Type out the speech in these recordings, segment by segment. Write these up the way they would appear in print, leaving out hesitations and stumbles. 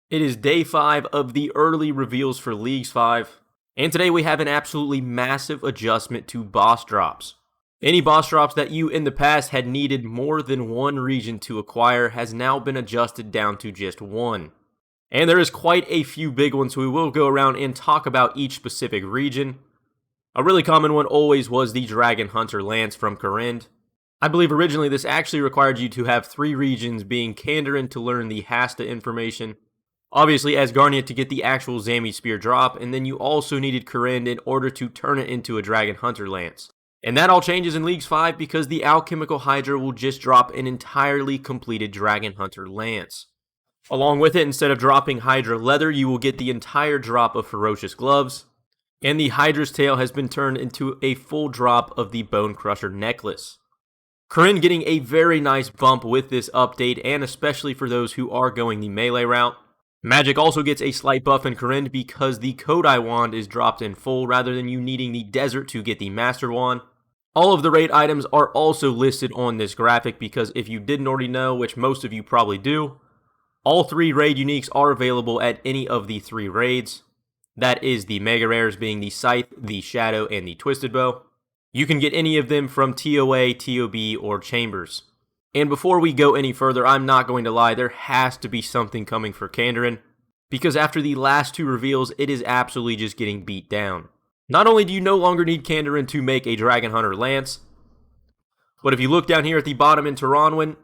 It is day 5 of the early reveals for Leagues 5, and today we have an absolutely massive adjustment to boss drops. Any boss drops that you in the past had needed more than one region to acquire has now been adjusted down to just one. And there is quite a few big ones, so we will go around and talk about each specific region. A really common one always was the Dragon Hunter Lance from Kandarin. I believe originally this actually required you to have 3 regions, being Kandarin to learn the Hasta information, obviously Asgarnia to get the actual Zami Spear drop, and then you also needed Kandarin in order to turn it into a Dragon Hunter Lance. And that all changes in Leagues 5 because the Alchemical Hydra will just drop an entirely completed Dragon Hunter Lance. Along with it, instead of dropping Hydra Leather, you will get the entire drop of Ferocious Gloves, and the Hydra's Tail has been turned into a full drop of the Bone Crusher Necklace. Kandarin getting a very nice bump with this update, and especially for those who are going the melee route. Magic also gets a slight buff in Kandarin because the Kodai Wand is dropped in full rather than you needing the Desert to get the Master Wand. All of the raid items are also listed on this graphic because if you didn't already know, which most of you probably do, all 3 raid uniques are available at any of the 3 raids. That is the Mega Rares being the Scythe, the Shadow, and the Twisted Bow. You can get any of them from TOA, TOB, or Chambers. And before we go any further, I'm not going to lie, there has to be something coming for Kandarin, because after the last 2 reveals, it is absolutely just getting beat down. Not only do you no longer need Kandarin to make a Dragon Hunter Lance, but if you look down here at the bottom in Taranwin,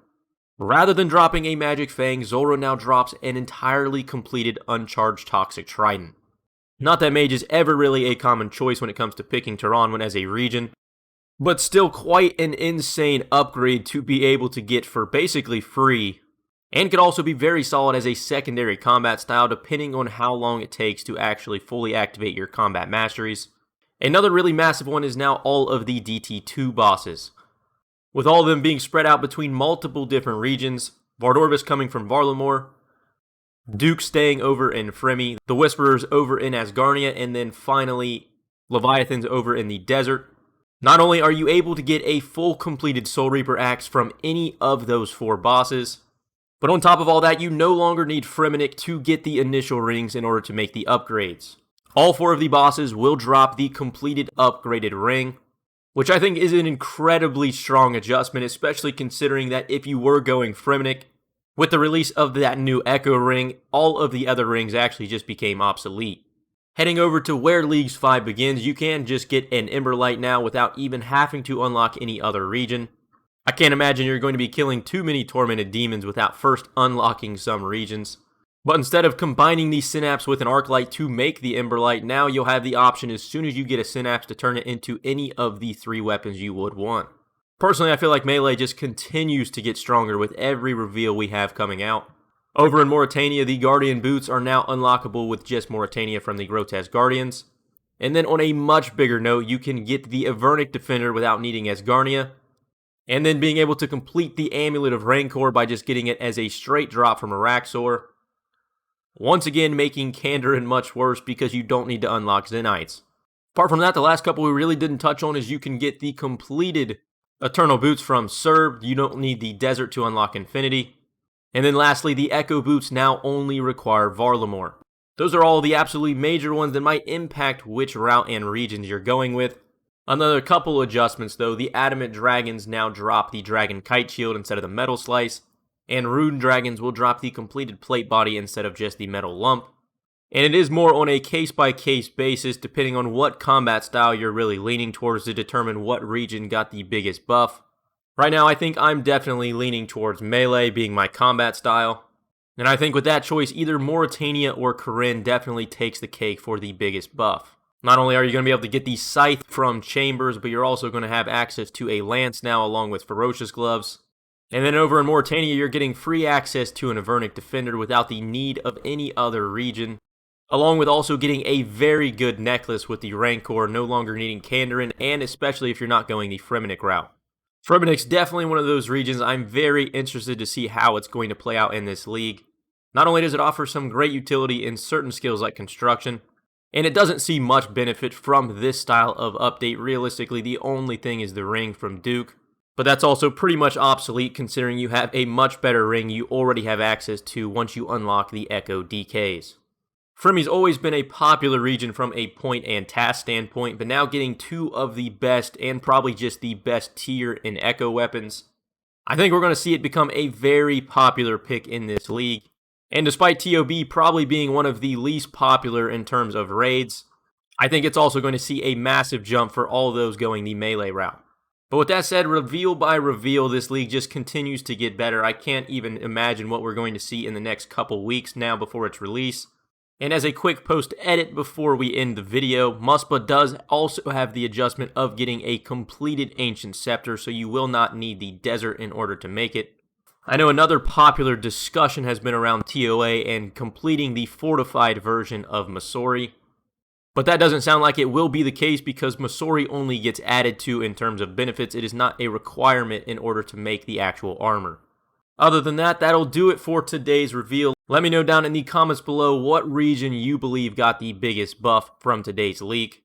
rather than dropping a Magic Fang, Zoro now drops an entirely completed Uncharged Toxic Trident. Not that Mage is ever really a common choice when it comes to picking Taranwin as a region, but still quite an insane upgrade to be able to get for basically free, and could also be very solid as a secondary combat style depending on how long it takes to actually fully activate your combat masteries. Another really massive one is now all of the DT2 bosses, with all of them being spread out between multiple different regions, Vardorbus coming from Varlamore, Duke staying over in Fremy, the Whisperers over in Asgarnia, and then finally Leviathans over in the Desert. Not only are you able to get a full completed Soul Reaper axe from any of those 4 bosses, but on top of all that, you no longer need Fremennik to get the initial rings in order to make the upgrades. All 4 of the bosses will drop the completed upgraded ring, which I think is an incredibly strong adjustment, especially considering that if you were going Fremennik, with the release of that new Echo ring, all of the other rings actually just became obsolete. Heading over to where Leagues 5 begins, you can just get an Emberlight now without even having to unlock any other region. I can't imagine you're going to be killing too many Tormented Demons without first unlocking some regions. But instead of combining the Synapse with an Arclight to make the Emberlight, now you'll have the option as soon as you get a Synapse to turn it into any of the 3 weapons you would want. Personally, I feel like Melee just continues to get stronger with every reveal we have coming out. Over in Mauritania, the Guardian Boots are now unlockable with just Mauritania from the Grotesque Guardians. And then on a much bigger note, you can get the Avernic Defender without needing Asgarnia, and then being able to complete the Amulet of Rancor by just getting it as a straight drop from Araxor. Once again, making Kandarin much worse because you don't need to unlock Zenites. Apart from that, the last couple we really didn't touch on is you can get the completed Eternal Boots from Serb. You don't need the Desert to unlock Infinity. And then lastly, the Echo Boots now only require Varlamore. Those are all the absolutely major ones that might impact which route and regions you're going with. Another couple adjustments though, the Adamant Dragons now drop the Dragon Kite Shield instead of the Metal Slice, and Rune Dragons will drop the completed Plate Body instead of just the Metal Lump. And it is more on a case-by-case basis depending on what combat style you're really leaning towards to determine what region got the biggest buff. Right now, I think I'm definitely leaning towards Melee being my combat style. And I think with that choice, either Mauritania or Kandarin definitely takes the cake for the biggest buff. Not only are you going to be able to get the Scythe from Chambers, but you're also going to have access to a Lance now along with Ferocious Gloves. And then over in Mauritania, you're getting free access to an Avernic Defender without the need of any other region. Along with also getting a very good necklace with the Rancor, no longer needing Kandarin, and especially if you're not going the Fremennik route. Fremennik's definitely one of those regions I'm very interested to see how it's going to play out in this league. Not only does it offer some great utility in certain skills like construction, and it doesn't see much benefit from this style of update. Realistically, the only thing is the ring from Duke. But that's also pretty much obsolete considering you have a much better ring you already have access to once you unlock the Echo DKs. Freme's always been a popular region from a point and task standpoint, but now getting two of the best and probably just the best tier in Echo weapons, I think we're going to see it become a very popular pick in this league. And despite TOB probably being one of the least popular in terms of raids, I think it's also going to see a massive jump for all those going the melee route. But with that said, reveal by reveal, this league just continues to get better. I can't even imagine what we're going to see in the next couple weeks now before its release. And as a quick post-edit before we end the video, Muspa does also have the adjustment of getting a completed Ancient Scepter, so you will not need the Desert in order to make it. I know another popular discussion has been around TOA and completing the fortified version of Masori, but that doesn't sound like it will be the case because Masori only gets added to in terms of benefits. It is not a requirement in order to make the actual armor. Other than that, that'll do it for today's reveal. Let me know down in the comments below what region you believe got the biggest buff from today's leak.